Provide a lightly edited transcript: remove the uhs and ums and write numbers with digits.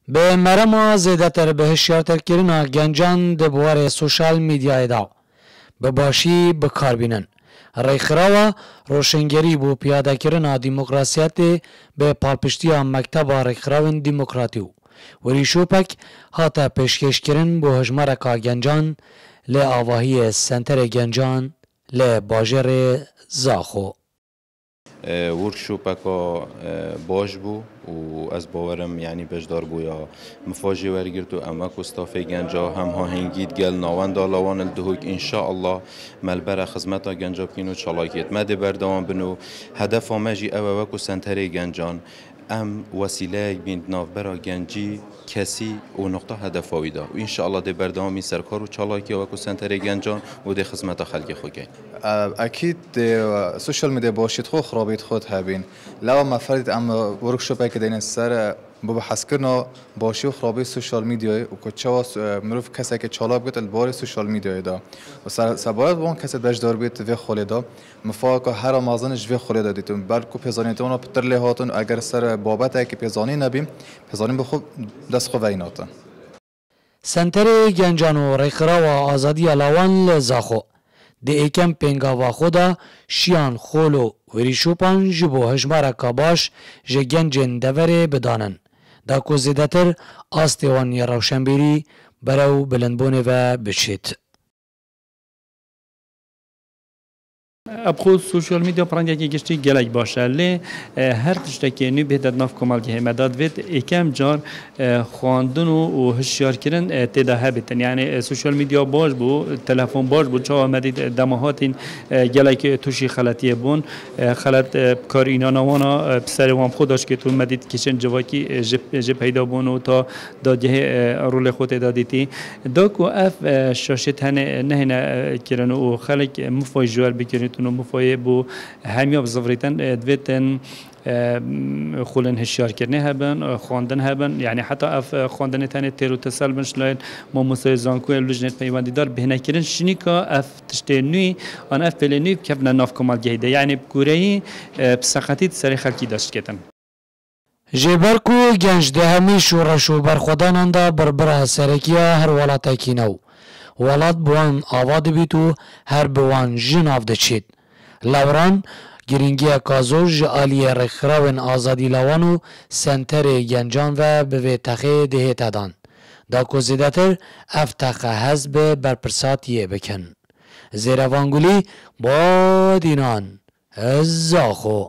به مرما زیادتر به هشیارتر کردن گنجان دبوار سوشال میدیای دا به باشی بکاربینن ریخراوا روشنگری بو پیاده کردن دموکراسیت به پالپشتی مکتب ریخراون دموکراتیو وری شوپک هاتا پیشکش کردن بو هجمارکا گنجان ل آواهی سنتر گنجان ل باجر زاخو ورکشوپکا باش بو و از باورم یعنی بجدار بویا مفاجی ورگرد و اما کستافه گنجا هم ها هنگید گل ناوان دالاوان الدهوک انشاءالله ملبر خدمتا گنجا بکینو چالاکیت مده بردوان بنو هدف آمجی او وکو سنتر گنجان ام وسیله بین نافبرا گنجی کسی و نقطه هدفی دا و انشاءالله ده بردامی سرکار و چالاکی و کو سنتر گنجان و ده خدمت خلق خوگی اكيد السوشيال ميديا باشيت خو خرابيت خود هبين لو ما فرد ام وركشوب هيك دين السر ببحث كرنا باشي وخرابي السوشيال ميديا وكتشوا مروف كسا که چالا بگت البار السوشيال ميديا دا و سبايت بون كسا باش دار بيت في خالدا مفاق هر مازنش في خالدا ديتم بلکو پیزانیتون پتر لهاتون اگر سر بابت هيك پیزانی نبیم پیزانی بخو دست خو ویناتن سنتر گنجان و ریخرا و آزادی علاوان لزاخو ده ایکم پنگاوا خودا شیان خولو وریشوپان جبو هجمارا کاباش جه گنجن دوره بدانن دا کو زیدتر آستیوان یا روشنبیری برو بلندبونه و بچید ابخو سوشال میدیا پرنده که گشتی گلک باشه لی هر تشتکی نی بهتر ناف کمال که مداد وید یکم جار خواندن و هشیار کردن تداه بتن یعنی سوشال میدیا باش بو تلفن باش بو چه آمدید دماهاتین گلک توشی خلطیه بون خلط کار اینا نوانا سر وام خودش که تو مدید کشن جواکی جب پیدا بون و تا داده رول خود دادیتی داکو اف شاشت هنه نه کردن و خلق مفای جوال بکردن و مفایه بو همیا بزفریتن دویتن خولن هشیار کردن هبن خواندن هبن یعنی حتی اف خواندن تنه تیرو تسل بنش لاین ما مسای زانکو لجنت پیوندی دار بهنه کردن شنیکا اف تشتنوی آن اف پلنوی کبن ناف کمال گهیده یعنی بکورهی بسخطیت سری خلکی داشت کردن جبرکو گنج دهمی شورش و برخودان دا بربره سرکیا هر ولات کینو ولات بوان آواد بیتو هر بوان جناف دچید لوران گرینگی کازوج آلی رخراون آزادی لوانو سنتر گنجان و به تخه ده تدان دا کوزیدتر افتخه حزب برپرساتیه بکن زیروانگولی با دینان زاخو